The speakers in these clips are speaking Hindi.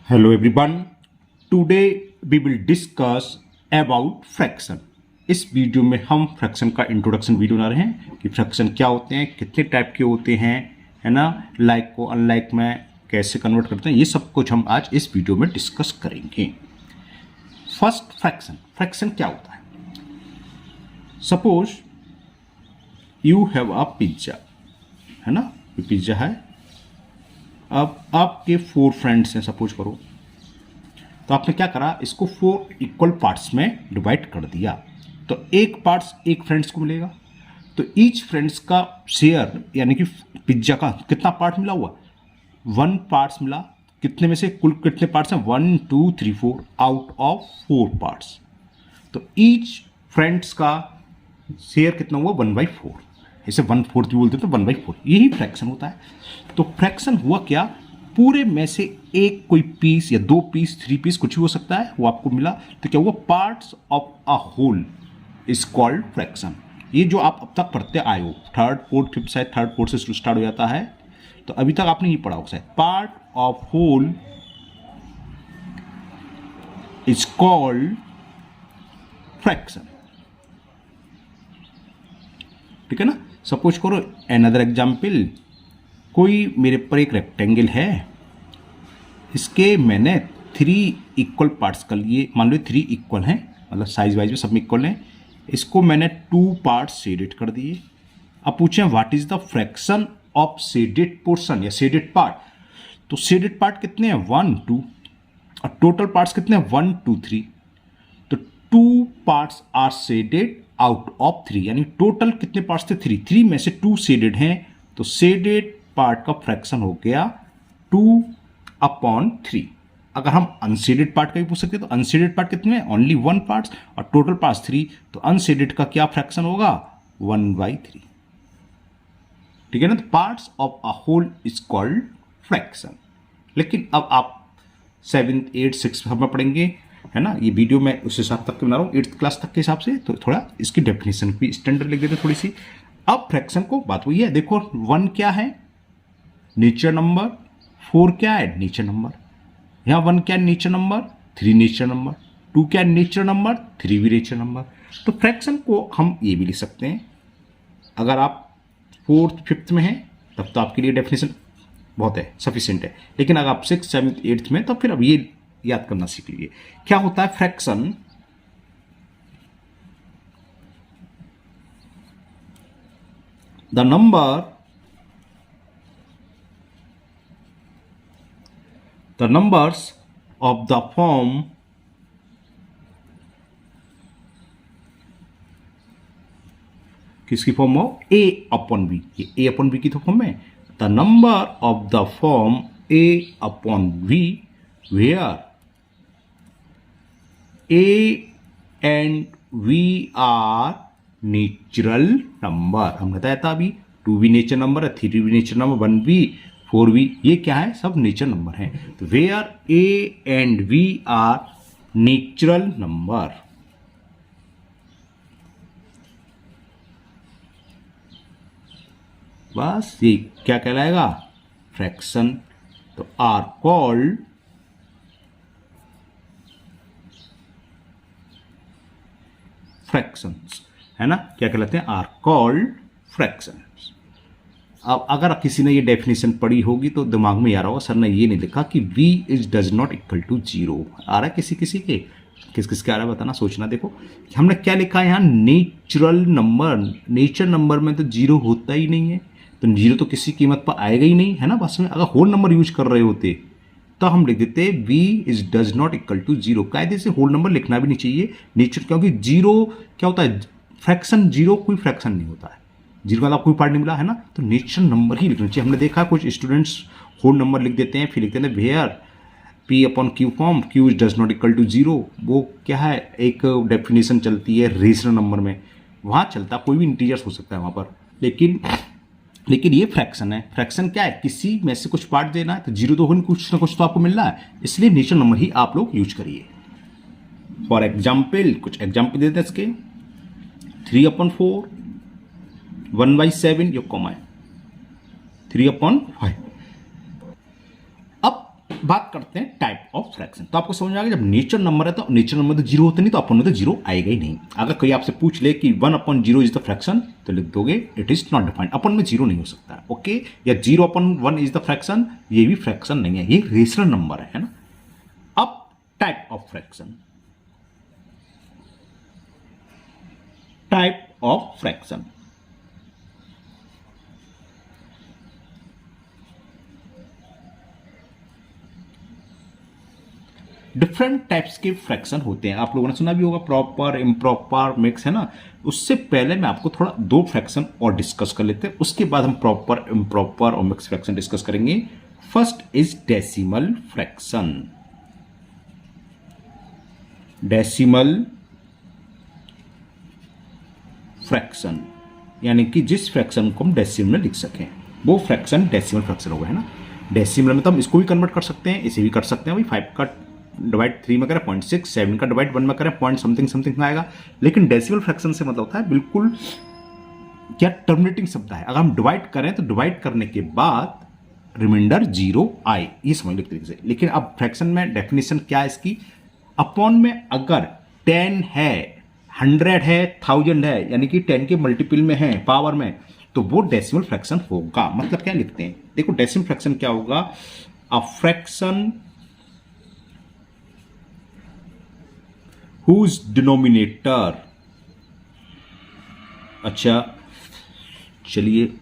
Hello everyone. Today we will discuss about fraction. इस वीडियो में हम फ्रैक्शन का इंट्रोडक्शन वीडियो बना रहे हैं कि फ्रैक्शन क्या होते हैं, कितने टाइप के होते हैं, है ना, लाइक को अनलाइक में कैसे कन्वर्ट करते हैं, ये सब कुछ हम आज इस वीडियो में डिस्कस करेंगे। फर्स्ट फ्रैक्शन, फ्रैक्शन क्या होता है? Suppose you have a pizza, है ना, ये पिज्जा है। अब आपके 4 फ्रेंड्स हैं सपोज करो, तो आपने क्या करा, इसको 4 इक्वल पार्ट्स में डिवाइड कर दिया। तो एक पार्ट्स एक फ्रेंड्स को मिलेगा, तो ईच फ्रेंड्स का शेयर यानी कि पिज्जा का कितना पार्ट मिला हुआ, 1 पार्ट्स मिला। कितने में से, कुल कितने पार्ट्स हैं, 1 2 3 4 आउट ऑफ 4 पार्ट्स। तो ईच फ्रेंड्स का शेयर कितना हुआ, 1/4। इसे 1/4 भी बोलते हैं, तो 1/4 यही फ्रैक्शन होता है। तो फ्रैक्शन हुआ क्या, पूरे में से एक कोई पीस या 2 पीस 3 पीस कुछ भी हो सकता है, वो आपको मिला, तो क्या हुआ, parts of a whole is called fraction. ये जो आप अब तक पढ़ते आए हो, 3rd 4th 5th, शायद 3rd 4th से स्टार्ट हो जाता है, तो अभी तक आपने ये पढ़ा होगा शायद, part of whole is called fraction. ठीक है ना। सपोज करो अनदर एग्जाम्पल, कोई मेरे पर एक रेक्टेंगल है, इसके मैंने 3 इक्वल पार्ट्स कर लिए, मान लो 3 इक्वल हैं, मतलब साइज वाइज में सब में इक्वल हैं। इसको मैंने 2 पार्ट्स शेडेड कर दिए। अब पूछें what is the fraction of shaded portion या शेडेड पार्ट, तो शेडेड पार्ट कितने हैं, 1 2, और टोटल पार्ट्स कितने हैं, 1 2 3। तो 2 parts are shaded out of 3, यानी टोटल कितने पार्ट्स थे, 3 में से 2 शेडेड हैं, तो शेडेड पार्ट का फ्रैक्शन हो गया 2/3। अगर हम अनशेडेड पार्ट का भी पूछ सकते हैं, तो अनशेडेड पार्ट कितने हैं, ओनली 1 पार्ट्स, और टोटल पार्ट्स 3, तो अनशेडेड का क्या फ्रैक्शन होगा, 1/3। ठीक है ना। तो parts of a whole is called fraction. लेकिन अब आप 7th 8th 6th में पढ़ेंगे, है ना, ये वीडियो मैं उस हिसाब तक के बना रहा हूँ 8th क्लास तक के हिसाब से, तो थोड़ा इसकी डेफिनेशन भी स्टैंडर्ड लिख देते थोड़ी सी। अब फ्रैक्शन को बात वही है, देखो 1 क्या है, नेचर नंबर, 4 क्या है, नेचर नंबर, यहाँ 1 क्या है, नेचर नंबर, 3 नेचर नंबर, 2 क्या है, नेचर नंबर, 3 भी नेचर नंबर। तो फ्रैक्शन को हम ये भी लिख सकते हैं, अगर आप 4th 5th में हैं तब तो आपके लिए डेफिनेशन बहुत है, सफिशिएंट है। लेकिन अगर आप 6th 7th 8th में, तब फिर अब ये याद करना सीख लीजिए क्या होता है fraction. The numbers of the form किसकी फॉर्म हो, a/b, ये a/b की तो फॉर्म है। The number of the form a/b where a and v are natural number. हमने बताया था अभी, 2 भी नेचर नंबर है, 3 भी नेचर नंबर, 1 भी 4 भी, ये क्या है, सब नेचर नंबर हैं। तो where a and v are natural number. बस ये क्या कहलाएगा, फ्रैक्शन। तो आर कॉल्ड फ्रैक्शंस, है ना, क्या कहलाते हैं, आर कॉल्ड फ्रैक्शंस। अब अगर किसी ने ये डेफिनेशन पढ़ी होगी तो दिमाग में आ रहा होगा, सर ने ये नहीं लिखा कि v is does not equal to 0। आ रहा है किसी किसी के, किस किस के आ रहा है बताना, सोचना। देखो हमने क्या लिखा है यहाँ, नेचुरल नंबर। नेचर नंबर में तो 0 होता ही नहीं है, तो 0 तो किसी कीमत पर आएगा ही नहीं, है ना। बस में अगर होल नंबर यूज कर रहे होते तो हम लिख देते v is does not equal to 0। कायदे से होल नंबर लिखना भी नहीं चाहिए नेचर, क्योंकि 0 क्या होता है, फ्रैक्शन 0 कोई फ्रैक्शन नहीं होता है, 0 का कोई पार्ट नहीं मिला, है ना। तो नेचर नंबर ही लिखना चाहिए। हमने देखा कुछ स्टूडेंट्स होल नंबर लिख देते हैं, फिर लिखते हैं where p/q form q is does not equal to 0। वो क्या है, एक डेफिनेशन चलती है रेशनल नंबर में, वहाँ चलता, कोई भी इंटीजर्स हो सकता है वहाँ पर। लेकिन ये फ्रैक्शन है। फ्रैक्शन क्या है, किसी में से कुछ पार्ट देना है, तो 0 तो हो नहीं, कुछ ना कुछ तो आपको मिल रहा है, इसलिए नेचर नंबर ही आप लोग यूज करिए। फॉर एग्जाम्पल, कुछ एग्जाम्पल देते हैं इसके, 3/4, 1/7, ये कॉमा है, 3/5। अब बात करते हैं टाइप ऑफ फ्रैक्शन। तो आपको समझ में आ गया, जब नेचर नंबर है तो नेचर नंबर तो जीरो होते नहीं, तो अपन में तो जीरो आएगा ही नहीं। अगर कोई आपसे पूछ ले कि 1/0 इज द फ्रैक्शन, तो लिख दोगे इट इज नॉट डिफाइंड, अपन में जीरो नहीं हो सकता है, ओके। या 0/1 इज द फ्रैक्शन, ये भी फ्रैक्शन नहीं है, ये रेशनल नंबर है ना। अब type of fraction, type of fraction, different types के फ्रैक्शन होते हैं। आप लोगों ने सुना भी होगा प्रॉपर, इम्प्रॉपर, मिक्स, है ना। उससे पहले मैं आपको थोड़ा दो फ्रैक्शन और डिस्कस कर लेते हैं, उसके बाद हम प्रॉपर, इम्प्रॉपर और मिक्स फ्रैक्शन डिस्कस करेंगे। First is decimal fraction. Decimal fraction यानी कि जिस फ्रैक्शन को हम डेसिमल में लिख सकें, वो फ्रैक्शन डेसिमल फ्रैक्शन होगा, है ना। डेसिमल में तो हम इसको भी कन्वर्ट कर सकते हैं, इसे भी कर सकते हैं। भाई 5 का डिवाइड 3 में करें 0.6, 7 का डिवाइड 1 में करें पॉइंट समथिंग समथिंग में आएगा। लेकिन डेसिमल फ्रैक्शन से मतलब होता है बिल्कुल क्या टर्मिनेटिंग शब्द है। अगर हम डिवाइड करें तो डिवाइड करने के बाद रिमाइंडर 0 आए, ये समझ लो तरीके से। लेकिन अब फ्रैक्शन में डेफिनेशन क्या है इसकी, अपॉन में अगर 10 है, 100 है, 1000 है, यानी कि 10 के मल्टीपल में है, पावर में, तो वो डेसिमल फ्रैक्शन होगा। मतलब क्या लिखते हैं, देखो डेसिमल फ्रैक्शन क्या होगा, अ फ्रैक्शन whose denominator, अच्छा चलिए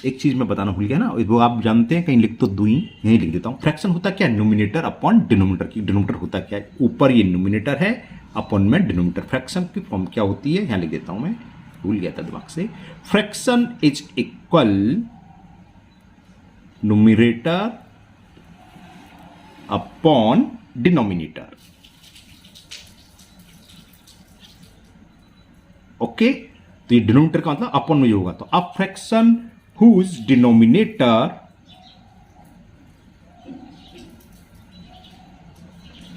एक चीज मैं बताना भूल गया ना, वो आप जानते हैं, कहीं लिख तो दूं, यहीं लिख देता हूं। फ्रैक्शन होता क्या है, न्यूमिनेटर अपॉन डिनोमिनेटर की। डिनोमिनेटर होता क्या है, ऊपर ये न्यूमिनेटर है, अपॉन में डिनोमिनेटर। फ्रैक्शन की फॉर्म क्या होती है, यहां लिख देता हूं, मैं भूल गया था दिमाग से। Fraction is equal numerator upon denominator, okay. तो ये डिनोमिनेटर का मतलब अपॉन में होगा। तो अब फ्रैक्शन हुज डिनोमिनेटर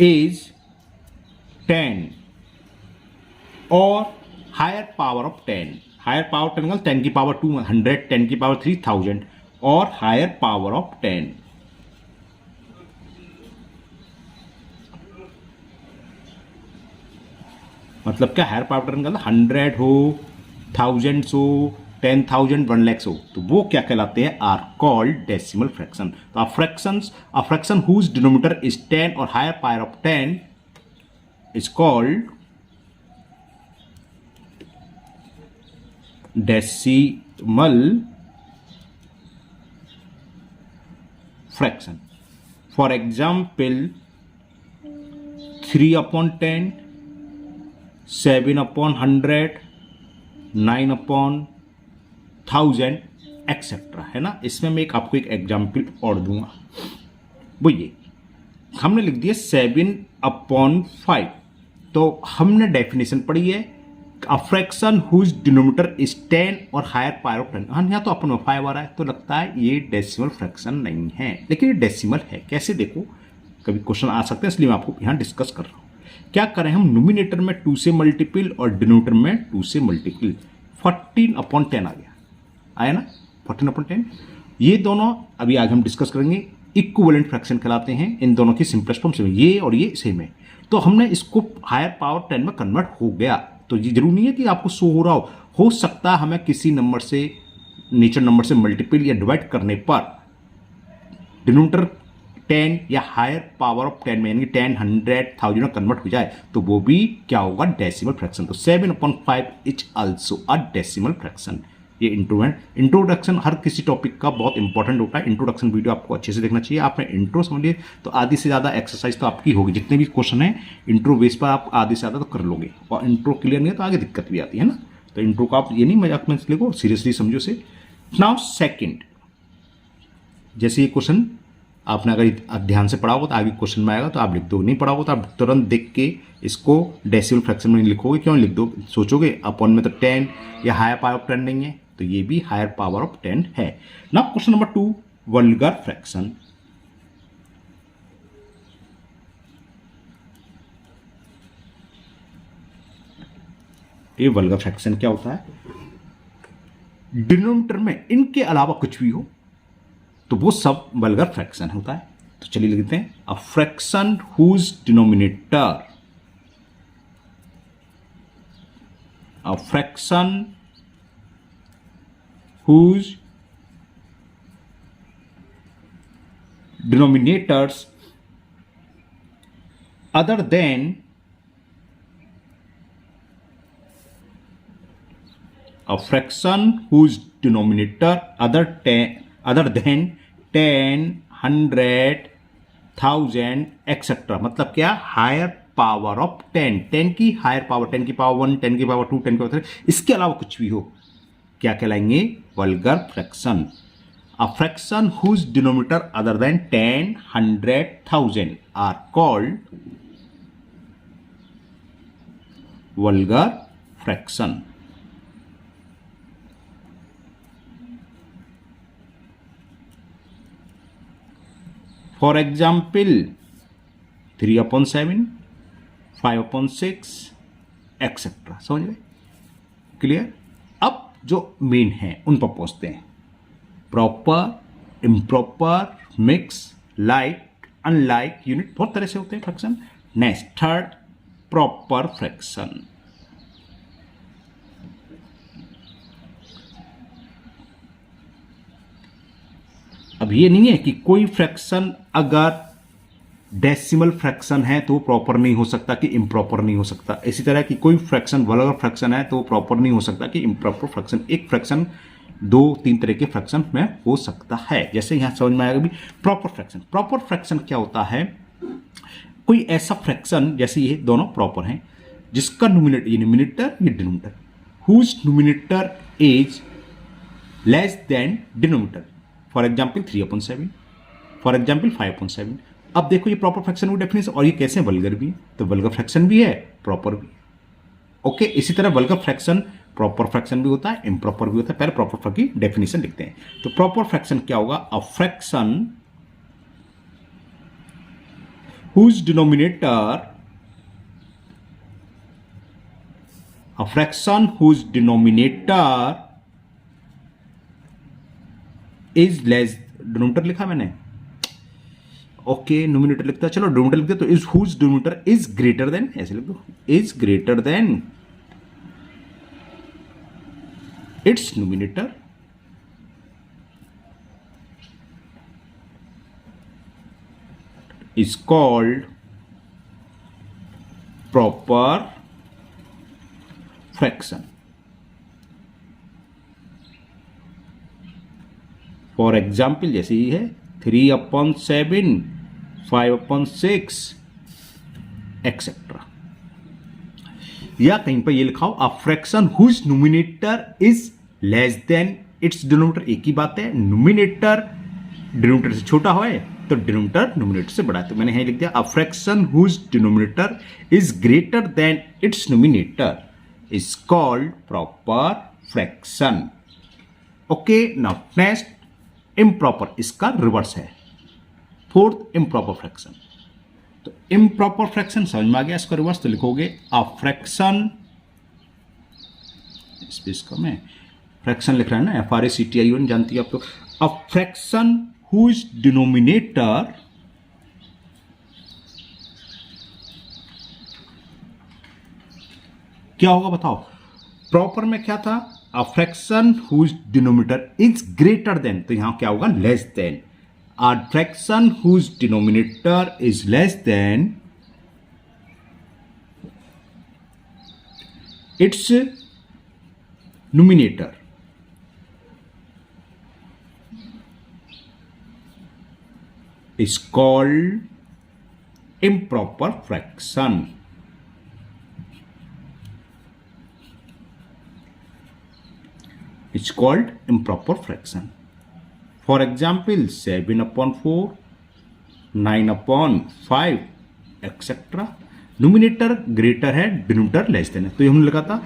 इज 10 और higher power of 10, higher power 10 मतलब 10 की पावर 2, 100, 10 की पावर 3, 1000 और हायर पावर ऑफ 10। मतलब क्या, हायर पावर 10 का 100 हो, 1000 हो, 10,000, 1 लाख हो, तो वो क्या कहलाते हैं, आर कॉल्ड डेसिमल फ्रैक्शन। तो a fraction whose denominator is 10 और higher power of 10 is called decimal fraction. For example 3/10, 7/100, 9/1000 etcetera, है ना। इसमें मैं आपको एक एग्जाम्पल और दूंगा, वो ये हमने लिख दिया 7/5। तो हमने डेफिनेशन पढ़ी है, a fraction whose denominator is 10 और हायर पावर ऑफ 10। हाँ, यहाँ तो अपन में 5 आ रहा है, तो लगता है ये डेसिमल फ्रैक्शन नहीं है, लेकिन ये डेसिमल है। कैसे देखो, कभी क्वेश्चन आ सकते हैं, इसलिए मैं आपको यहाँ डिस्कस कर रहा हूँ। क्या करें हम, न्यूमिनेटर में 2 से मल्टीपल और डिनोमिनेटर में 2 से मल्टीपल, 14/10 आ गया, आया ना 14/10। ये दोनों अभी आगे हम डिस्कस करेंगे, इक्विवेलेंट फ्रैक्शन कहलाते हैं। इन दोनों की सिंपलेस्ट फॉर्म सेम, ये और ये सेम है। तो हमने इसको हायर पावर 10 में कन्वर्ट हो गया, तो ये जरूरी नहीं है कि आपको शो हो रहा हो सकता है हमें किसी नंबर से, नेचर नंबर से मल्टीपल या डिवाइड करने पर डिनोमिनेटर 10 या हायर पावर ऑफ 10 में, यानी 10, 100, 1000 में कन्वर्ट हो जाए, तो वो भी क्या होगा, डेसिमल फ्रैक्शन। तो 7/5 is also a decimal fraction. ये इंट्रोडक्शन हर किसी टॉपिक का बहुत इंपॉर्टेंट होता है। इंट्रोडक्शन वीडियो आपको अच्छे से देखना चाहिए। आपने इंट्रो समझ लिए तो आधी से ज़्यादा एक्सरसाइज तो आपकी होगी। जितने भी क्वेश्चन है इंट्रो बेस पर आप आधी से ज़्यादा तो कर लोगे, और इंट्रो क्लियर नहीं है तो आगे दिक्कत भी आती है ना। तो इंट्रो का आप ये नहीं मजाक में लिखो, सीरियसली समझो से। नाउ सेकेंड, जैसे ये क्वेश्चन आपने अगर ध्यान से पढ़ा होगा तो आगे क्वेश्चन में आएगा, तो आप लिख दो। नहीं पढ़ा होगा तो आप तुरंत देख के इसको डेसिमल फ्रैक्शन में लिखोगे। क्यों लिख दो, सोचोगे अपॉन में तो 10 या हायर पावर ऑफ 10 नहीं है, तो ये भी हायर पावर ऑफ 10 है। Now question number 2, vulgar fraction. ये वल्गर फ्रैक्शन क्या होता है, डिनोमिनेटर में इनके अलावा कुछ भी हो तो वो सब वल्गर फ्रैक्शन होता है। तो चलिए लिखते हैं a fraction whose denominator, a fraction whose denominators other than a fraction whose denominator other than 10, 100, 1000 etc. मतलब क्या, हायर पावर ऑफ 10, 10 की हायर पावर, 10 की पावर 1, 10 की पावर 2, 10 की पावर 3, इसके अलावा कुछ भी हो, क्या कहलाएंगे, vulgar fraction. A fraction whose denominator other than 10, 100, 1000 are called vulgar fraction. For example, 3/7, 5/6 etc. समझ गए, क्लियर। अब जो मेन है उन पर पहुंचते हैं, proper, improper, mix, like, unlike, unit, बहुत तरह से होते हैं fraction. Next third, proper fraction. अब ये नहीं है कि कोई फ्रैक्शन अगर डेसिमल फ्रैक्शन है तो प्रॉपर नहीं हो सकता कि इम्प्रॉपर नहीं हो सकता। इसी तरह की कोई फ्रैक्शन वल्गर फ्रैक्शन है तो प्रॉपर नहीं हो सकता कि इम्प्रॉपर फ्रैक्शन। एक फ्रैक्शन 2-3 तरह के फ्रैक्शन में हो सकता है। जैसे यहां समझ में आएगा भी प्रॉपर फ्रैक्शन। प्रॉपर फ्रैक्शन क्या होता है, कोई ऐसा फ्रैक्शन, जैसे ये दोनों प्रॉपर हैं, जिसका न्यूमिनेटर, ये न्यूमिनेटर, ये denominator, whose numerator is less than denominator. For example 3/7, for example 5/7। अब देखो ये प्रॉपर फ्रैक्शन की डेफिनेशन, और ये कैसे वल्गर भी है, तो वल्गर फ्रैक्शन भी है, प्रॉपर भी है। ओके, इसी तरह वल्गर फ्रैक्शन प्रॉपर फ्रैक्शन भी होता है, इम्प्रॉपर भी होता है। पहले प्रॉपर फ्रैक्शन की डेफिनेशन लिखते हैं। तो प्रॉपर फ्रैक्शन क्या होगा, a fraction whose denominator, a fraction whose denominator is less, denominator लिखा मैंने, ओके, न्यूमिनेटर लिखता, चलो डिनोमिनेटर लिखते, तो is whose denominator is greater than, ऐसे लिख दो, is greater than its numerator, is called proper fraction. For example, जैसे ही है 3/7, 5/6 etc. या कहीं पर ये लिखाओ a fraction whose numerator is less than its denominator. एक ही बात है, न्यूमिनेटर डिनोमिनेटर से छोटा हो तो डिनोमिनेटर न्यूमिनेटर से बड़ा है। तो मैंने यहां लिख दिया a fraction whose denominator is greater than its numerator is called proper fraction. Okay, now next improper, इसका रिवर्स है, फोर्थ इम्प्रॉपर फ्रैक्शन। तो इम्प्रॉपर फ्रैक्शन समझ में आ गया, इसका रिवर्स तो लिखोगे अ फ्रैक्शन, स्पेस कम है, फ्रैक्शन लिख रहा है ना, FRACTION जानती है आप तो। अ फ्रैक्शन whose denominator क्या होगा बताओ, प्रॉपर में क्या था, अ fraction whose denominator is greater than, तो यहां क्या होगा, less than. A fraction whose denominator is less than its numerator is called improper fraction. It's called improper fraction. For example, 7/4, 9/5 etc. Numerator greater है, डिनोमिनेटर लेस देन है। तो हमने लिखा था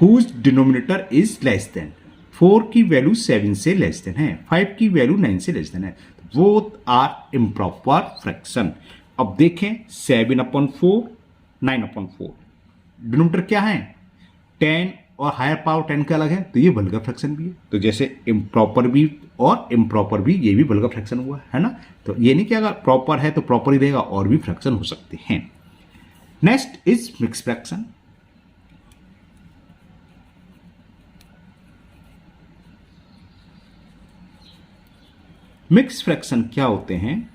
whose denominator is less than, 4 की वैल्यू 7 से लेस देन है, 5 की वैल्यू 9 से लेस देन है। Both are improper fraction. अब देखें 7/4, 9/4, डिनोमिनेटर क्या है, 10 और हायर पावर 10 का अलग है, तो ये वल्गर फ्रैक्शन भी है। तो जैसे इम्प्रॉपर भी और इम्प्रॉपर भी, ये भी वल्गर फ्रैक्शन हुआ है ना। तो ये नहीं कि अगर प्रॉपर है तो प्रॉपर ही रहेगा, और भी फ्रैक्शन हो सकते हैं। Next is mix fraction. Mix fraction क्या होते हैं?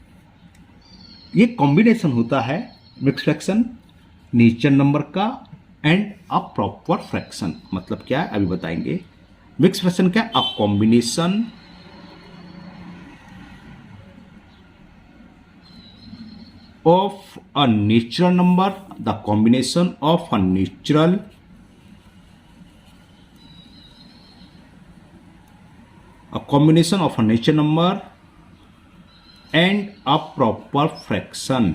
ये कॉम्बिनेशन होता है मिक्स फ्रैक्शन नेचर नंबर का एंड अ प्रॉपर फ्रैक्शन। मतलब क्या है अभी बताएंगे। मिक्स फ्रैक्शन क्या? A combination of a natural number, the combination of a natural number and a proper fraction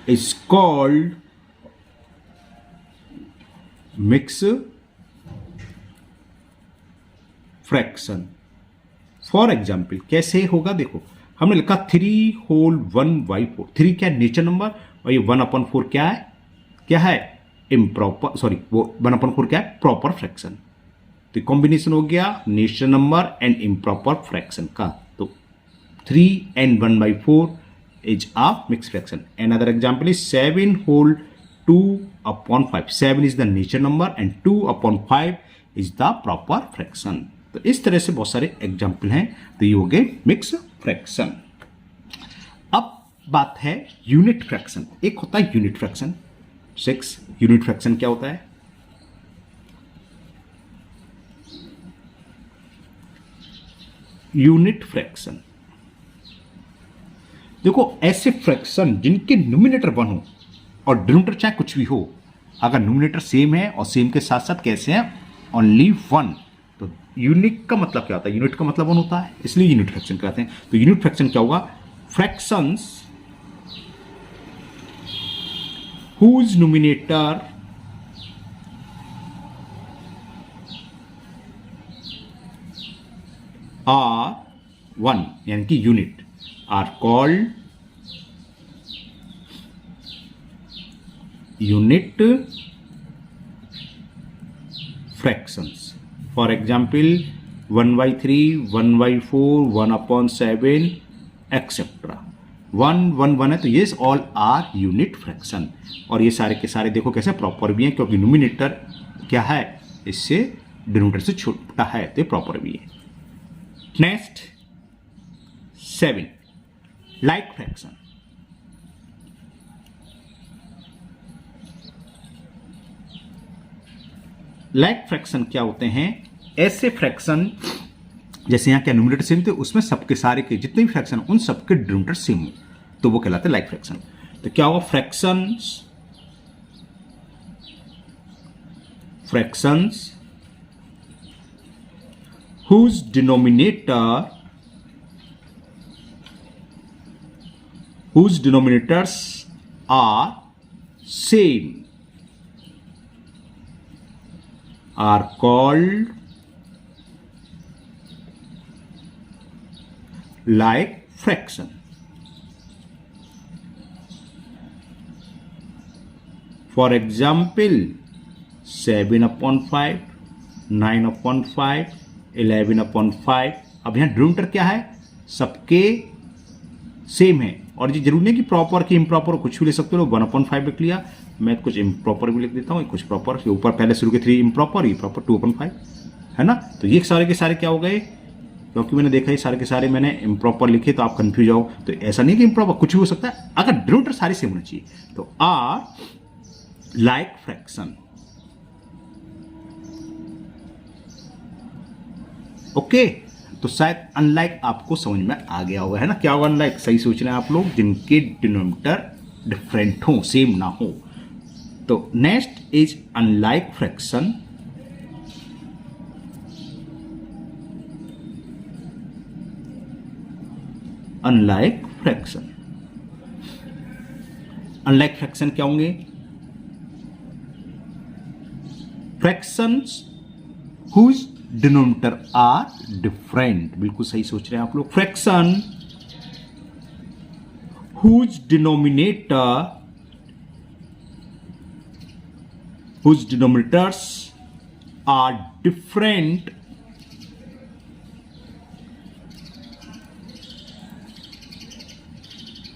is called mixed fraction. For example कैसे होगा? देखो हमने लिखा 3 होल 1/4। 3 क्या है? नेचर नंबर, और ये 1/4 क्या है? क्या है? इम्प्रॉपर, सॉरी वो 1/4 क्या है? Proper fraction. तो कॉम्बिनेशन हो गया nature number and improper fraction का। तो 3 and 1/4 is a mixed fraction. Another example is 7 whole 2/5. 7 is the nature number and 2/5 is the proper fraction. तो इस तरह से बहुत सारे एग्जाम्पल हैं। तो ये हो गए मिक्स फ्रैक्शन। अब बात है यूनिट फ्रैक्शन। एक होता है यूनिट फ्रैक्शन। 6 यूनिट फ्रैक्शन क्या होता है? यूनिट फ्रैक्शन, देखो ऐसे फ्रैक्शन जिनके न्यूमिनेटर 1 हो और डिनोमिनेटर चाहे कुछ भी हो, अगर न्यूमिनेटर सेम है और सेम के साथ साथ कैसे हैं? ओनली 1। तो यूनिट का मतलब क्या होता है? यूनिट का मतलब 1 होता है, इसलिए यूनिट फ्रैक्शन कहते हैं। तो यूनिट फ्रैक्शन क्या होगा? फ्रैक्शंस whose numerator are 1 यानी कि unit are called unit fractions. For example 1/3, 1/4, 1/7 etc. 1 है तो ये ऑल आर यूनिट फ्रैक्शन। और ये सारे के सारे देखो कैसे प्रॉपर भी हैं, क्योंकि न्यूमिनेटर क्या है? इससे डिनोमिनेटर से छोटा है, तो प्रॉपर भी है। Next 7 like fraction. Like fraction क्या होते हैं? ऐसे फ्रैक्शन जैसे यहां क्या न्यूमिनेटर सेम थे, उसमें सबके सारे के जितने भी फ्रैक्शन उन सबके डिनोमिनेटर सेम हो, तो वो कहलाते हैं लाइक फ्रैक्शन। तो क्या होगा? Fractions whose denominators are same are called like fraction. For example 7/5, 9/5, 11/5। अब यहां डिनोमिनेटर क्या है? सबके सेम है, और ये जरूरी नहीं कि प्रॉपर कि इम्प्रॉपर, कुछ भी ले सकते हो। 1/5 लिख लिया, मैं कुछ इम्प्रॉपर भी लिख देता हूँ, कुछ प्रॉपर। ऊपर पहले शुरू के 3 इम्प्रॉपर, ये प्रॉपर 2/5 है ना। तो ये सारे के सारे क्या हो गए? क्योंकि मैंने देखा ये सारे के सारे मैंने इम्प्रॉपर लिखे तो आप कंफ्यूज हो। तो ऐसा नहीं कि इम्प्रॉपर, कुछ भी हो सकता है, अगर डिनोमिनेटर सारे सेम होना चाहिए। तो आर लाइक फ्रैक्शन। ओके, तो शायद अनलाइक आपको समझ में आ गया होगा, है ना। क्या होगा अनलाइक? सही सोच रहे हैं आप लोग, जिनके डिनोमिनेटर डिफरेंट हो, सेम ना हो। तो next is unlike fraction. Unlike fraction, unlike fraction क्या होंगे? Fractions whose denominator are different. बिल्कुल सही सोच रहे हैं आप लोग। Fraction whose denominators are different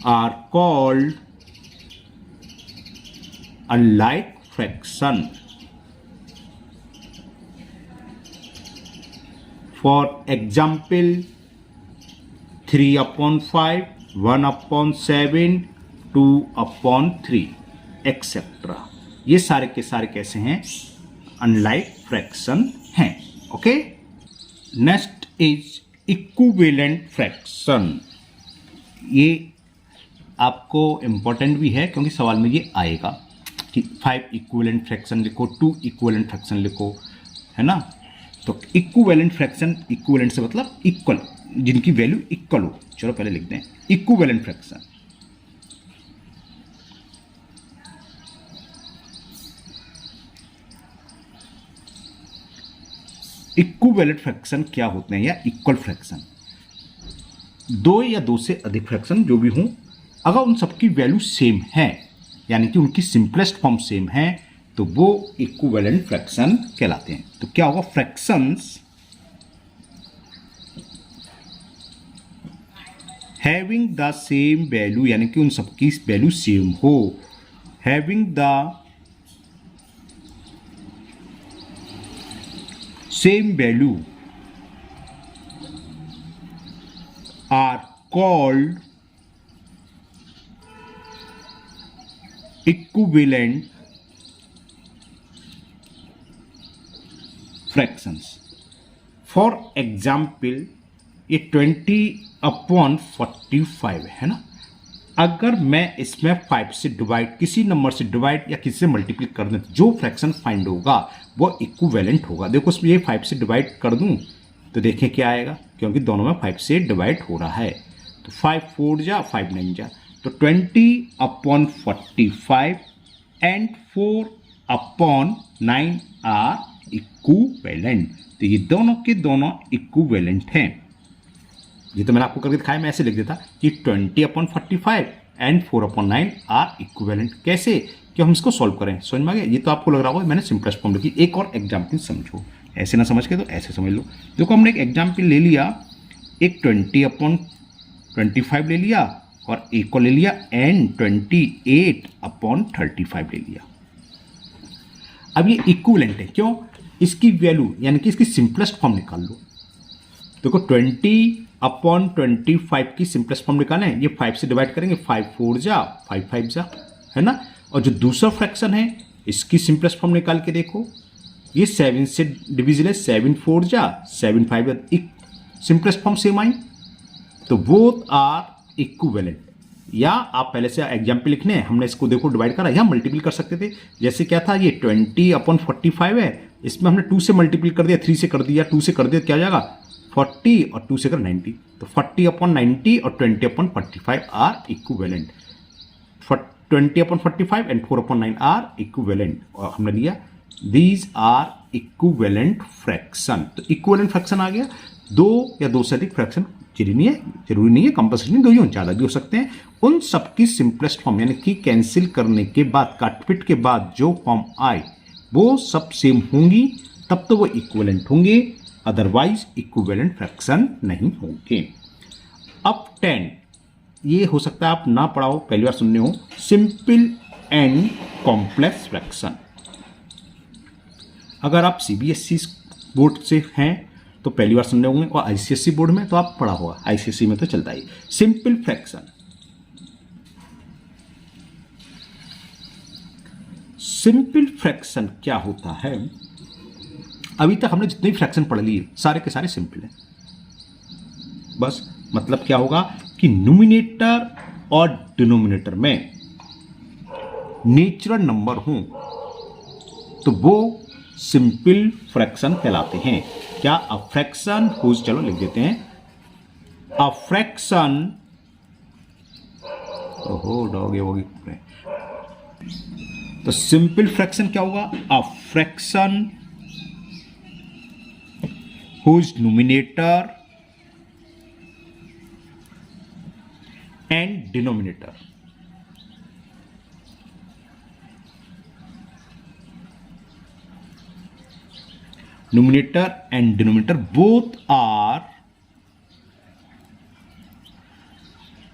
are called unlike fraction. For example, 3/5, 1/7, 2/3, etcetera. ये सारे के सारे कैसे हैं? अनलाइक फ्रैक्शन हैं। Okay, next is equivalent fraction. ये आपको इंपॉर्टेंट भी है क्योंकि सवाल में ये आएगा कि 5 इक्विवेलेंट फ्रैक्शन लिखो, 2 इक्विवेलेंट फ्रैक्शन लिखो, है ना। तो इक्विवेलेंट फ्रैक्शन, इक्विवेलेंट से मतलब इक्वल, जिनकी वैल्यू इक्वल हो। चलो पहले लिखते हैं इक्विवेलेंट फ्रैक्शन। इक्विवेलेंट फ्रैक्शन क्या होते हैं या इक्वल फ्रैक्शन? दो या दो से अधिक फ्रैक्शन जो भी हों, अगर उन सबकी वैल्यू सेम है, यानी कि उनकी सिंपलेस्ट फॉर्म सेम है, तो वो इक्विवेलेंट फ्रैक्शन कहलाते हैं। तो क्या होगा? Fractions having the same value, यानी कि उन सबकी वैल्यू सेम हो, having the same value are called equivalent fractions. For example, ये 20/45 है ना। अगर मैं इसमें 5 से डिवाइड, किसी नंबर से डिवाइड या किसी से मल्टीप्लाई कर दूं, जो फ्रैक्शन फाइंड होगा वो इक्विवेलेंट होगा। देखो इसमें ये 5 से डिवाइड कर दूं तो देखें क्या आएगा, क्योंकि दोनों में 5 से डिवाइड हो रहा है। तो 5 4 जा, 5 9 जा, तो 20/45 एंड 4/9 आर इक्विवेलेंट। तो ये दोनों के दोनों इक्विवेलेंट हैं। ये तो मैंने आपको करके दिखाया, मैं ऐसे लिख देता कि 20/45 एंड 4/9 आर इक्विवेलेंट। कैसे कि हम इसको सॉल्व करें? समझ में आ गया? ये तो आपको लग रहा होगा मैंने सिंपलेस्ट फॉर्म लिखी। एक और एग्जाम्पल समझो, ऐसे ना समझ के तो ऐसे समझ लो। देखो हमने एक एग्जाम्पल ले लिया, एक 20/25 ले लिया और एक को ले लिया एंड 28/35 ले लिया। अब ये इक्विवेलेंट है, क्यों? इसकी वैल्यू यानी कि इसकी सिंपलेस्ट फॉर्म निकाल लो। देखो 20/25 की सिंपलेस्ट फॉर्म निकालें, ये 5 से डिवाइड करेंगे, 5 4 जा, 5 5 जा, है ना। और जो दूसरा फ्रैक्शन है इसकी सिंपलेस्ट फॉर्म निकाल के देखो, ये 7 से डिविजिबल है, 7 4 जा, 7 5 जा, एक सिंपलेस्ट फॉर्म सेम आई। तो बोथ आर इक्विवेलेंट। या आप पहले से एग्जाम्पल लिखने हैं, हमने इसको देखो डिवाइड करा, या मल्टीपल कर सकते थे। जैसे क्या था, ये 20/45 है, इसमें हमने 2 से मल्टीपल कर दिया, 3 से कर दिया, 2 से कर दिया, क्या हो जाएगा 40 और 2 से कर 90। तो 40/90 और 20/45 are equivalent. 20/45 and 4/9 are equivalent. और हमने लिया दीज आर इक्विवेलेंट फ्रैक्शन। तो इक्विवेलेंट फ्रैक्शन आ गया। दो या दो से अधिक फ्रैक्शन जरूरी नहीं है, कंपल्सरी नहीं, दो ही ज़्यादा भी हो सकते हैं। उन सबकी सिंपलेस्ट फॉर्म यानी कि कैंसिल करने के बाद, काटपिट के बाद जो फॉर्म आए वो सब सेम होंगी, तब तो वो इक्विवेलेंट होंगे, अदरवाइज इक्विवेलेंट फ्रैक्शन नहीं होंगे। अब 10, ये हो सकता है आप ना पढ़ाओ, पहली बार सुनने हो, सिंपल एंड कॉम्प्लेक्स फ्रैक्शन। अगर आप सीबीएसई बोर्ड से हैं तो पहली बार सुनने होंगे, और आईसीएसई बोर्ड में तो आप पढ़ा होगा, आईसीएसई में तो चलता ही। सिंपल फ्रैक्शन, सिंपल फ्रैक्शन क्या होता है? अभी तक हमने जितने फ्रैक्शन पढ़ लिए सारे के सारे सिंपल हैं। बस मतलब क्या होगा कि न्यूमिनेटर और डिनोमिनेटर में नेचुरल नंबर हों तो वो सिंपल फ्रैक्शन कहलाते हैं। क्या? अ फ्रैक्शन हुज, चलो लिख देते हैं, अ फ्रैक्शन, ओहो डॉग ये होगी। तो सिंपल फ्रैक्शन क्या होगा? A fraction whose numerator and denominator, numerator and denominator both are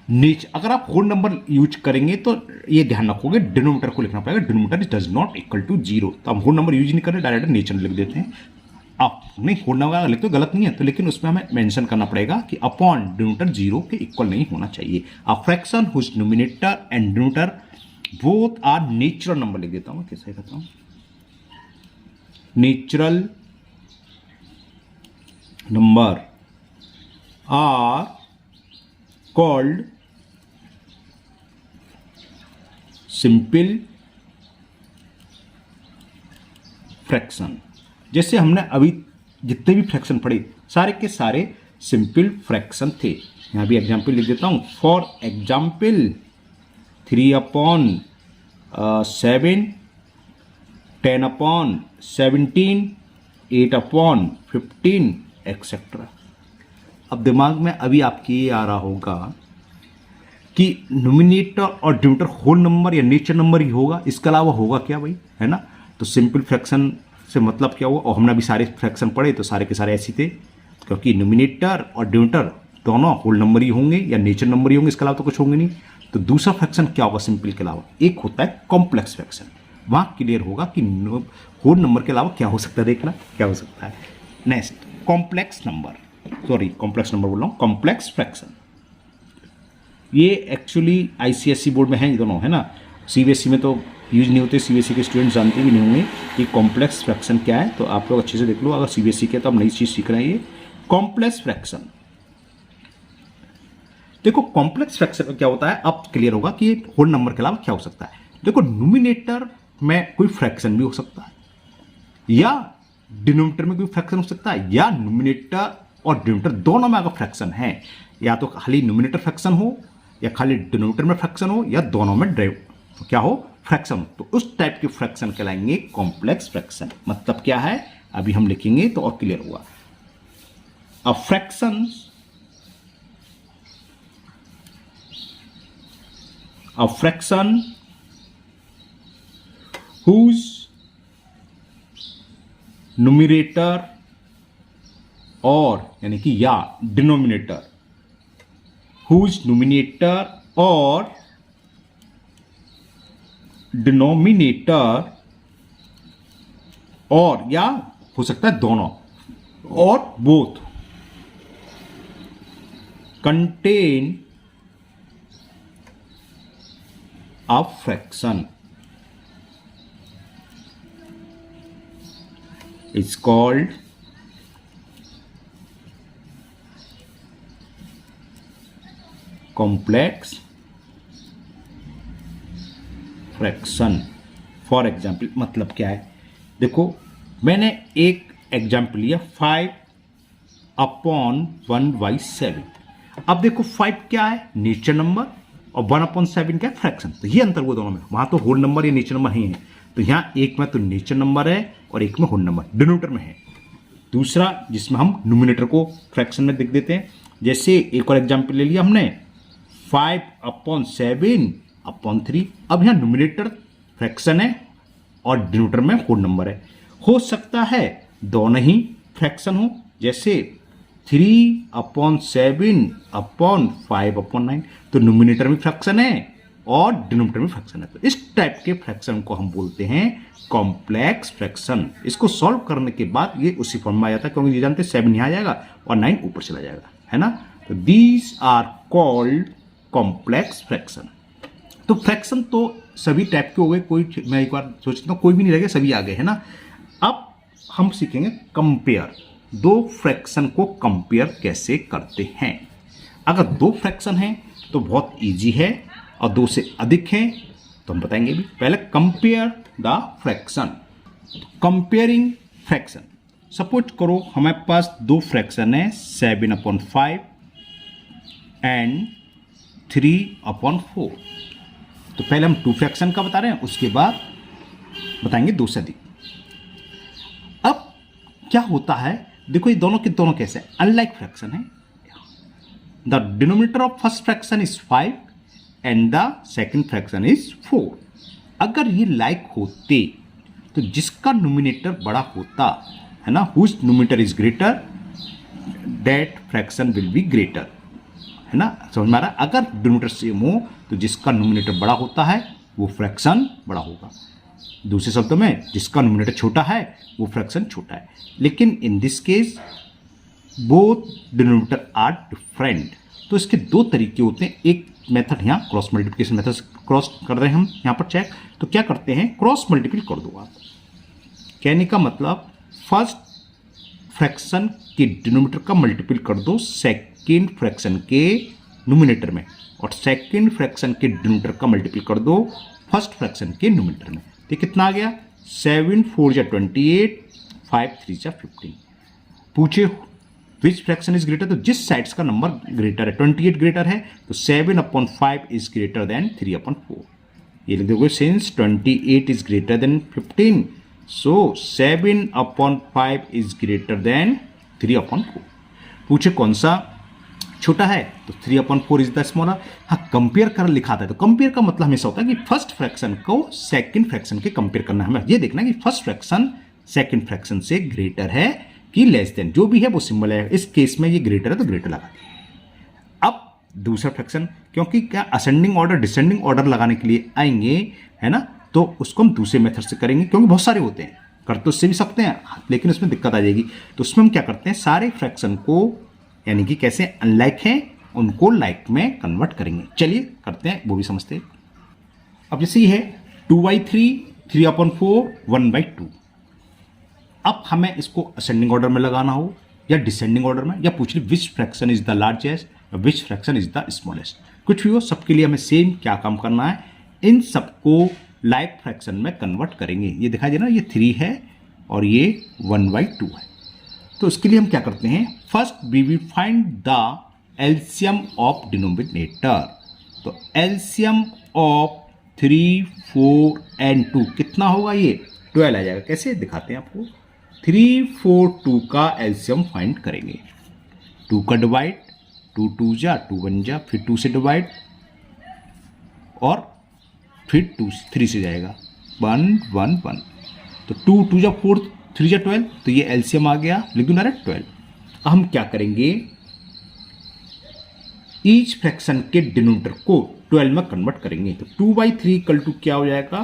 नीच। अगर आप होल नंबर यूज करेंगे तो ये ध्यान रखोगे डिनोमिनेटर को लिखना पड़ेगा, denominator does not equal to zero. तो हम होल नंबर यूज नहीं कर रहे, डायरेक्ट नेचर लिख देते हैं। आप नहीं होल नंबर लिखते हो गलत नहीं है, तो लेकिन उसमें हमें मेंशन करना पड़ेगा कि अपॉन डिनोमिनेटर जीरो के इक्वल नहीं होना चाहिए। A fraction whose numerator and denominator both are natural number, लिख देता हूं, कैसे कहता हूं, natural number are called simple fraction. जैसे हमने अभी जितने भी फ्रैक्शन पढ़े सारे के सारे सिंपल फ्रैक्शन थे। यहां भी एग्जाम्पल लिख देता हूं। For example 3/7, 10/17, 8/15 etcetera. अब दिमाग में अभी आपके ये आ रहा होगा कि न्यूमिनेटर और डिनोमिनेटर होल नंबर या नेचर नंबर ही होगा, इसके अलावा होगा क्या भाई, है ना। तो सिंपल फ्रैक्शन से मतलब क्या हुआ, और हमने अभी सारे फ्रैक्शन पढ़े तो सारे के सारे ऐसे थे, क्योंकि न्यूमिनेटर और डिनोमिनेटर दोनों होल नंबर ही होंगे या नेचर नंबर ही होंगे, इसके अलावा तो कुछ होंगे नहीं। तो दूसरा फ्रैक्शन क्या होगा सिंपल के अलावा, एक होता है कॉम्प्लेक्स फ्रैक्शन। वहां क्लियर होगा कि होल नंबर के अलावा क्या हो सकता है, देखना क्या हो सकता है। Next complex number, sorry complex number बोल रहा हूं, कॉम्प्लेक्स फ्रैक्शन। ये एक्चुअली आईसीएसई बोर्ड में है ये दोनों, है ना। सीबीएसई में तो यूज नहीं होते, सीबीएसई के स्टूडेंट जानते भी नहीं होंगे कि कॉम्प्लेक्स फ्रैक्शन क्या है। तो आप लोग अच्छे से देख लो, अगर सीबीएसई के तो आप नई चीज सीख रहे हैं। ये कॉम्प्लेक्स फ्रैक्शन, देखो कॉम्प्लेक्स फ्रैक्शन में क्या होता है, अब क्लियर होगा कि होल नंबर के अलावा क्या हो सकता है। देखो न्यूमिनेटर में कोई फ्रैक्शन भी हो सकता है, या डिनोमिनेटर में कोई फ्रैक्शन हो सकता है, या न्यूमिनेटर और डिनोमिनेटर दोनों में अगर फ्रैक्शन है, या तो खाली न्यूमिनेटर फ्रैक्शन हो या खाली डिनोमिनेटर में फ्रैक्शन हो, या दोनों में तो क्या हो फ्रैक्शन हो, तो उस टाइप के फ्रैक्शन कहलाएंगे कॉम्प्लेक्स फ्रैक्शन। मतलब क्या है अभी हम लिखेंगे तो और क्लियर होगा। अ फ्रैक्शन whose न्यूमिनेटर और यानी कि या डिनोमिनेटर, whose न्यूमिनेटर और डिनोमिनेटर, और या हो सकता है दोनों, और both contain a fraction is called complex fraction. For example मतलब क्या है, देखो मैंने एक एग्जाम्पल लिया 5/1/7। अब देखो 5 क्या है नेचर नंबर और 1/7 क्या है फ्रैक्शन। तो ये अंतर हुआ दोनों में, वहां तो होल नंबर या नेचर नंबर ही है, तो यहां एक में तो नेचर नंबर है और एक में होल नंबर डिनोमिनेटर में है। दूसरा जिसमें हम न्यूमिनेटर को फ्रैक्शन में लिख देते हैं, जैसे एक और एग्जाम्पल ले लिया हमने 5/7/3। अब यहां न्यूमिनेटर फ्रैक्शन है और डिनोमिनेटर में होल नंबर है। हो सकता है दोनों ही फ्रैक्शन हो, जैसे 3/7/5/9, तो न्यूमिनेटर में फ्रैक्शन है और डिनोमिनेटर में फ्रैक्शन है। तो इस टाइप के फ्रैक्शन को हम बोलते हैं कॉम्प्लेक्स फ्रैक्शन। इसको सॉल्व करने के बाद ये उसी फॉर्म में आ जाता है, क्योंकि ये जानते हैं 7 यहाँ आ जाएगा और 9 ऊपर चला जाएगा, है ना। तो these are called complex fraction. तो फ्रैक्शन तो सभी टाइप के हो गए, कोई मैं एक बार सोचता हूँ कोई भी नहीं रह गया, सभी आ गए, है ना। अब हम सीखेंगे कंपेयर, दो फ्रैक्शन को कंपेयर कैसे करते हैं। अगर दो फ्रैक्शन हैं तो बहुत इजी है, और दो से अधिक हैं तो हम बताएंगे भी। पहले compare the fraction, comparing fraction. Suppose करो हमारे पास दो फ्रैक्शन है 7/5 एंड 3/4। तो पहले हम टू फ्रैक्शन का बता रहे हैं, उसके बाद बताएंगे दो से अधिक। अब क्या होता है, देखो ये दोनों के दोनों कैसे अनलाइक फ्रैक्शन है। The denominator of first fraction is 5 and the second fraction is 4। अगर ये लाइक होते तो जिसका न्यूमिनेटर बड़ा होता है ना, whose numerator is greater that fraction will be greater, है ना, समझ में आ रहा है। अगर डिनोमिनेटर सेम हो तो जिसका न्यूमिनेटर बड़ा होता है वो फ्रैक्शन बड़ा होगा। दूसरे शब्दों में जिसका न्यूमिनेटर छोटा है वो फ्रैक्शन छोटा है। लेकिन in this case both denominator are different, तो इसके दो तरीके होते हैं। एक मेथड यहाँ क्रॉस मल्टीप्लिकेशन मेथड क्रॉस कर रहे हैं हम यहाँ पर चेक, तो क्या करते हैं क्रॉस मल्टीप्लाई कर दो आप। कहने का मतलब फर्स्ट फ्रैक्शन के डिनोमिनेटर का मल्टीपल कर दो सेकेंड फ्रैक्शन के न्यूमिनेटर में, और सेकेंड फ्रैक्शन के डिनोमिनेटर का मल्टीपल कर दो फर्स्ट फ्रैक्शन के न्यूमिनेटर में। तो कितना आ गया 7 4 जा 28, 5 3 जा 15। पूछे विच फ्रैक्शन इज ग्रेटर, तो जिस साइड्स का नंबर ग्रेटर है 28 ग्रेटर है तो 7/5 इज ग्रेटर देन 3/4। ये लिख दोगे since 28 is greater then 15 so 7/5 is greater then 3/4। पूछे कौन सा छोटा है तो 3/4 इज द स्मॉलर। हाँ कंपेयर कर लिखा था, तो कंपेयर का मतलब हमेशा होता है कि फर्स्ट फ्रैक्शन को सेकंड फ्रैक्शन के कंपेयर करना है। हमें ये देखना है कि फर्स्ट फ्रैक्शन सेकंड फ्रैक्शन से ग्रेटर है कि लेस देन, जो भी है वो सिंबल है। इस केस में ये ग्रेटर है तो ग्रेटर लगा दिया। अब दूसरा फ्रैक्शन, क्योंकि क्या असेंडिंग ऑर्डर डिसेंडिंग ऑर्डर लगाने के लिए आएंगे, है ना, तो उसको हम दूसरे मेथड से करेंगे, क्योंकि बहुत सारे होते हैं, कर तो उससे भी सकते हैं लेकिन उसमें दिक्कत आ जाएगी। तो उसमें हम क्या करते हैं सारे फ्रैक्शन को, यानी कि कैसे अनलाइक है उनको लाइक में कन्वर्ट करेंगे। चलिए करते हैं, वो भी समझते हैं। अब जैसे ये है 2/3, 3/4, 1/2। अब हमें इसको असेंडिंग ऑर्डर में लगाना हो या डिसेंडिंग ऑर्डर में, या पूछ ली which fraction is the largest, which fraction is the smallest, कुछ भी हो, सबके लिए हमें सेम क्या काम करना है, इन सबको लाइक फ्रैक्शन में कन्वर्ट करेंगे। ये दिखाई दे रहा है, ये 3 है और ये 1/2 है। तो उसके लिए हम क्या करते हैं, first we will find the LCM of denominator. तो एलसीएम ऑफ 3, 4 एंड 2 कितना होगा, ये 12 आ जाएगा। कैसे दिखाते हैं आपको, 3, 4, 2 का एलसीएम फाइंड करेंगे। 2 का डिवाइड, 2 2 जा 2 1 जा, फिर 2 से डिवाइड और फिर 2 3 से जाएगा 1 1 1। तो 2 2 जा 4, 3 जा 12, तो ये एलसीएम आ गया, लिख दूँ ना 12। अब हम क्या करेंगे, ईच फ्रैक्शन के डिनोमिनेटर को 12 में कन्वर्ट करेंगे। तो 2/3 इक्वल टू क्या हो जाएगा,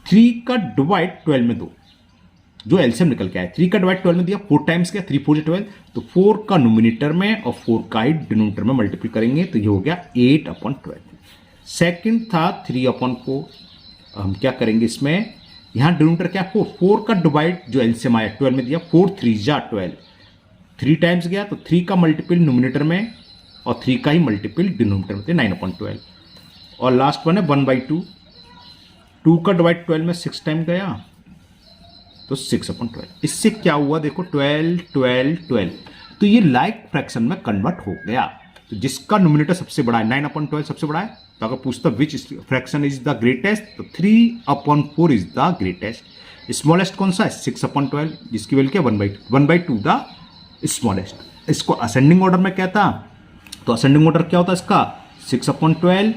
3 का डिवाइड 12 में दो, जो एलसीएम निकल के आया 3 का डिवाइड 12 में दिया, 4 टाइम्स गया, 3 4 जा 12, तो 4 का न्यूमिनेटर में और 4 का ही डिनोमिनेटर में मल्टीप्लाई करेंगे, तो ये हो गया 8/12। सेकंड था 3/4। हम क्या करेंगे इसमें, यहां डिनोमिनेटर क्या 4, 4 का डिवाइड जो एलसीएम आया 12 में दिया, 4 3 जा 12, 3 टाइम्स गया, तो 3 का मल्टीपल न्यूमिनेटर में और 3 का ही मल्टीपल डिनोमिनेटर में, 9/12। और लास्ट वन है 1/2, 2 का डिवाइड 12 में 6 टाइम गया तो 6/12। इससे क्या हुआ देखो 12 12 12, तो ये लाइक फ्रैक्शन में कन्वर्ट हो गया। तो जिसका न्यूमिनेटर सबसे बड़ा है 9/12 सबसे बड़ा है, तो अगर पूछता विच फ्रैक्शन इज द ग्रेटेस्ट, तो 3/4 इज द ग्रेटेस्ट। स्मॉलेस्ट कौन सा है 6/12, जिसकी वैल्यू क्या 1/2 द स्मॉलेस्ट। इसको असेंडिंग ऑर्डर में कहता, तो असेंडिंग ऑर्डर क्या होता है इसका 6/12,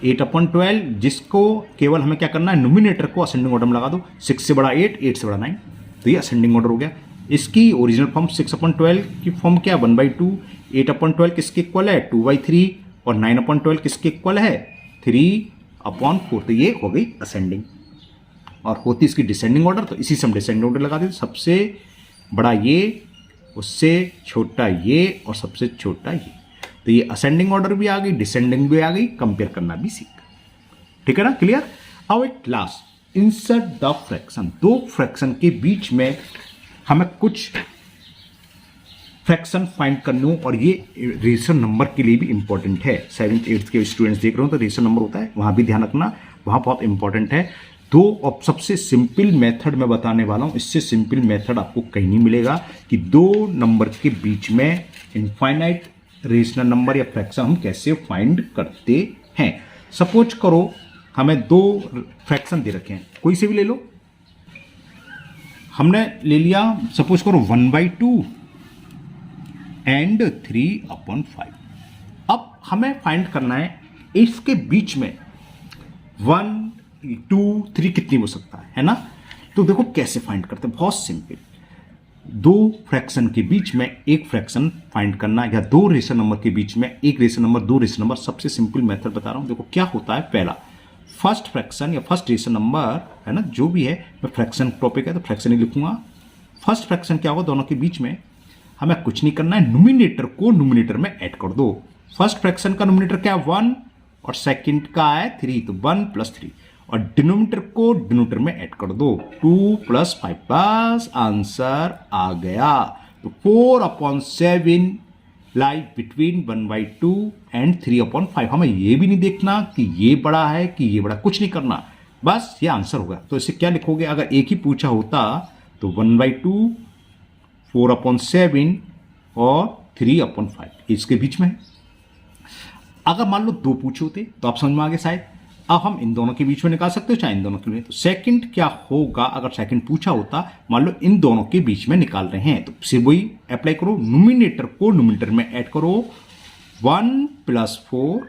8/12, जिसको केवल हमें क्या करना है न्यूमिनेटर को असेंडिंग ऑर्डर में लगा दो, 6 से बड़ा 8, 8 से बड़ा 9, तो ये असेंडिंग ऑर्डर हो गया। इसकी ओरिजिनल फॉर्म 6/12 की फॉर्म क्या 1/2, 8/12 किसके इक्वल है 2/3 और 9/12 किसके इक्वल है 3/4, तो ये हो गई असेंडिंग। और होती इसकी डिसेंडिंग ऑर्डर, तो इसी से हम डिसेंडिंग ऑर्डर लगा देते, सबसे बड़ा ये, उससे छोटा ये और सबसे छोटा ये। तो ये असेंडिंग ऑर्डर भी आ गई, डिसेंडिंग भी आ गई, कंपेयर करना भी सीख गए। ठीक है ना, क्लियर। अब at last insert the fraction. दो फ्रैक्शन के बीच में हमें कुछ फ्रैक्शन फाइंड करने हो, और ये रेशनल नंबर के लिए भी इंपॉर्टेंट है। 7th 8th के स्टूडेंट्स देख रहे हो तो रेशनल नंबर होता है, वहां भी ध्यान रखना, वहां बहुत इंपॉर्टेंट है। दो और सबसे सिंपल मेथड मैं बताने वाला हूं, इससे सिंपल मेथड आपको कहीं नहीं मिलेगा कि दो नंबर के बीच में इनफाइनाइट रेशनल नंबर या फ्रैक्शन हम कैसे फाइंड करते हैं। सपोज करो हमें दो फ्रैक्शन दे रखे हैं, कोई से भी ले लो, हमने ले लिया सपोज करो 1/2 एंड 3/5। अब हमें फाइंड करना है इसके बीच में 1, 2, 3 कितनी हो सकता है ना। तो देखो कैसे फाइंड करते हैं, बहुत सिंपल। दो फ्रैक्शन के बीच में एक फ्रैक्शन फाइंड करना या दो रेशनल नंबर के बीच में एक रेशनल नंबर, दो रेशनल नंबर, सबसे सिंपल मेथड बता रहा हूं। देखो क्या होता है, पहला फर्स्ट फ्रैक्शन या फर्स्ट रेशनल नंबर है ना, जो भी है, मैं फ्रैक्शन टॉपिक है तो फ्रैक्शन ही लिखूंगा। फर्स्ट फ्रैक्शन क्या होगा, दोनों के बीच में हमें कुछ नहीं करना है, न्यूमिनेटर को न्यूमिनेटर में ऐड कर दो। फर्स्ट फ्रैक्शन का न्यूमिनेटर क्या है 1 और सेकंड का है 3, तो 1 + 3 और डिनोमिनेटर को डिनोमिनेटर में ऐड कर दो 2 + 5, बस आंसर आ गया। तो 4/7 लाई बिटवीन 1/2 एंड 3/5। हमें ये भी नहीं देखना कि ये बड़ा है कि ये बड़ा, कुछ नहीं करना, बस ये आंसर होगा। तो इसे क्या लिखोगे, अगर एक ही पूछा होता तो 1/2, 4/7 और 3/5 इसके बीच में है। अगर मान लो 2 पूछे होते तो आप समझ में आ गए शायद। अब हम इन दोनों के बीच में निकाल सकते हो, चाहे इन दोनों के बीच। तो सेकंड क्या होगा, अगर सेकंड पूछा होता, मान लो इन दोनों के बीच में निकाल रहे हैं, तो सिर्फ वही अप्लाई करो, न्यूमिनेटर को न्यूमिनेटर में ऐड करो 1 + 4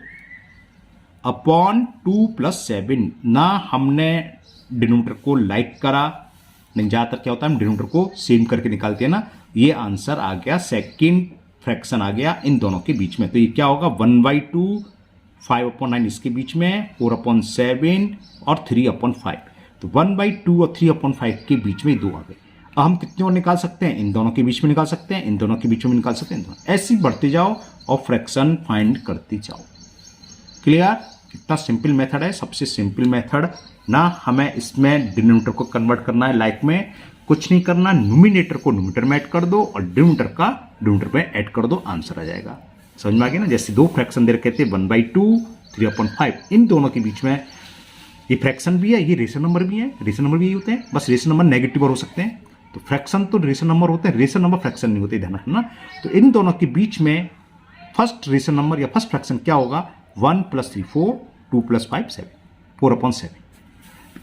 अपॉन 2 + 7 ना। हमने डिनोमिनेटर को लाइक करा नहीं, ज्यादातर क्या होता है हम डिनोमिनेटर को सेम करके निकालते हैं ना। ये आंसर आ गया, सेकंड फ्रैक्शन आ गया इन दोनों के बीच में। तो ये क्या होगा 1/2, 5/9 इसके बीच में, 4/7 और 3/5। तो 1/2 और 3/5 के बीच में 2 आ गए। अब हम कितने और निकाल सकते हैं, इन दोनों के बीच में निकाल सकते हैं, इन दोनों के बीच में निकाल सकते हैं। ऐसे ही बढ़ते जाओ और फ्रैक्शन फाइंड करते जाओ। क्लियर, कितना सिंपल मेथड है, सबसे सिंपल मेथड ना। हमें इसमें डिनोमिनेटर को कन्वर्ट करना है, लाइक में कुछ नहीं करना, न्यूमिनेटर को न्यूमिनेटर में ऐड कर दो और डिनोमिनेटर का डिनोमिनेटर में ऐड कर दो, आंसर आ जाएगा। समझ में आ गया ना। जैसे दो फ्रैक्शन दे रखे थे 1/2, 3/5, इन दोनों के बीच में ये फ्रैक्शन भी है, ये रेशनल नंबर भी है। रेशनल नंबर भी यही होते हैं, बस रेशनल नंबर नेगेटिव और हो सकते हैं। तो फ्रैक्शन तो रेशनल नंबर होते हैं, रेशनल नंबर फ्रैक्शन नहीं होते, ध्यान रखना। तो इन दोनों के बीच में फर्स्ट रेशनल नंबर या फर्स्ट फ्रैक्शन क्या होगा 1 + 3 4, 2 + 5 7, 4/7।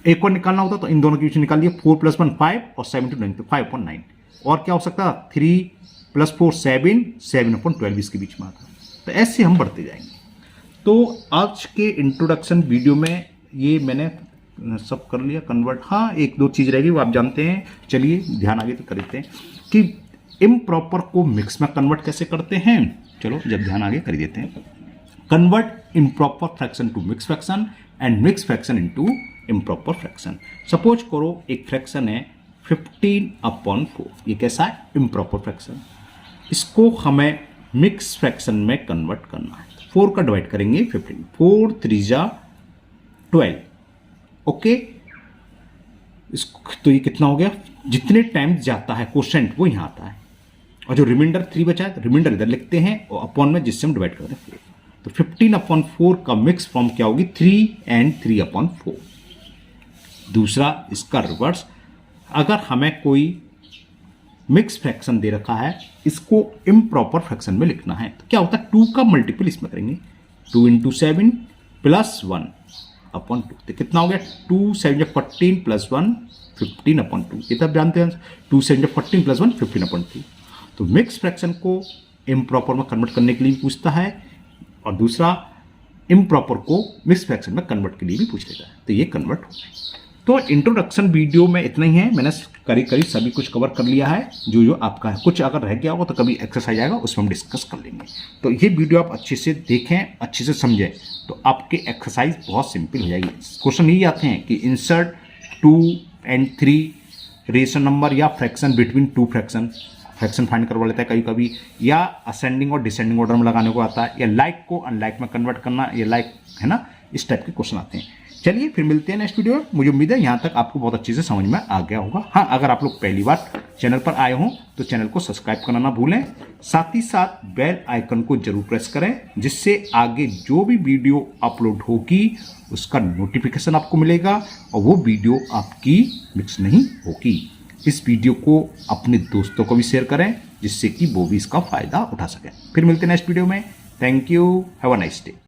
एक और निकालना होता तो इन दोनों के बीच निकाल दिया 4 + 1 5 और 7 × 9 तो 5/9। और क्या हो सकता था 3 + 4 7, 7/12 इसके बीच में आता। तो ऐसे हम बढ़ते जाएंगे। तो आज के इंट्रोडक्शन वीडियो में ये मैंने सब कर लिया कन्वर्ट। हाँ, 1-2 चीज़ रहेगी वो आप जानते हैं। चलिए ध्यान आगे तो कर देते हैं कि इम्प्रॉपर को मिक्स में कन्वर्ट कैसे करते हैं। चलो जब ध्यान आगे कर देते हैं। Convert improper fraction to mix fraction and mix fraction into improper fraction. Suppose करो एक फ्रैक्शन है 15/4, ये कैसा है इम्प्रॉपर फ्रैक्शन। इसको हमें मिक्स फ्रैक्शन में कन्वर्ट करना है। 4 का डिवाइड करेंगे 15, 4 3 जा 12। ओके, इसको तो ये कितना हो गया, जितने टाइम्स जाता है क्वोशेंट वो यहां आता है, और जो रिमाइंडर 3 बचा है रिमाइंडर इधर लिखते हैं और अपॉन में जिससे हम डिवाइड करते हैं 4। तो 15/4 का मिक्स फॉर्म क्या होगी 3 and 3/4। दूसरा इसका रिवर्स, अगर हमें कोई मिक्स फ्रैक्शन दे रखा है, इसको इम्प्रॉपर फ्रैक्शन में लिखना है, तो क्या होता है 2 का मल्टीपल इसमें करेंगे 2 × 7 + 1/2। तो कितना हो गया 2 7 14 + 1 15/2। ये तब जानते हैं 2 7 14 + 1 15/2। तो मिक्स फ्रैक्शन को इम्प्रॉपर में कन्वर्ट करने के लिए भी पूछता है, और दूसरा इम्प्रॉपर को मिक्स फ्रैक्शन में कन्वर्ट के लिए भी पूछ लेता है। तो ये कन्वर्ट हो गए। तो इंट्रोडक्शन वीडियो में इतना ही है, मैंने करीब सभी कुछ कवर कर लिया है जो आपका है। कुछ अगर रह गया होगा तो कभी एक्सरसाइज आएगा उसमें हम डिस्कस कर लेंगे। तो ये वीडियो आप अच्छे से देखें, अच्छे से समझें, तो आपके एक्सरसाइज बहुत सिंपल हो जाएगी। क्वेश्चन यही आते हैं कि इंसर्ट 2 and 3 रेशनल नंबर या फ्रैक्शन बिटवीन 2 फ्रैक्शन फाइंड करवा लेता है कभी कभी, या असेंडिंग और डिसेंडिंग ऑर्डर में लगाने को आता है, या लाइक को अनलाइक में कन्वर्ट करना, या लाइक है ना, इस टाइप के क्वेश्चन आते हैं। चलिए फिर मिलते हैं नेक्स्ट वीडियो में। मुझे उम्मीद है यहाँ तक आपको बहुत अच्छे से समझ में आ गया होगा। हाँ, अगर आप लोग पहली बार चैनल पर आए हों तो चैनल को सब्सक्राइब करना ना भूलें, साथ ही साथ बेल आइकन को जरूर प्रेस करें, जिससे आगे जो भी वीडियो अपलोड होगी उसका नोटिफिकेशन आपको मिलेगा और वो वीडियो आपकी मिक्स नहीं होगी। इस वीडियो को अपने दोस्तों को भी शेयर करें, जिससे कि वो भी इसका फायदा उठा सकें। फिर मिलते हैं नेक्स्ट वीडियो में। Thank you, have a nice day.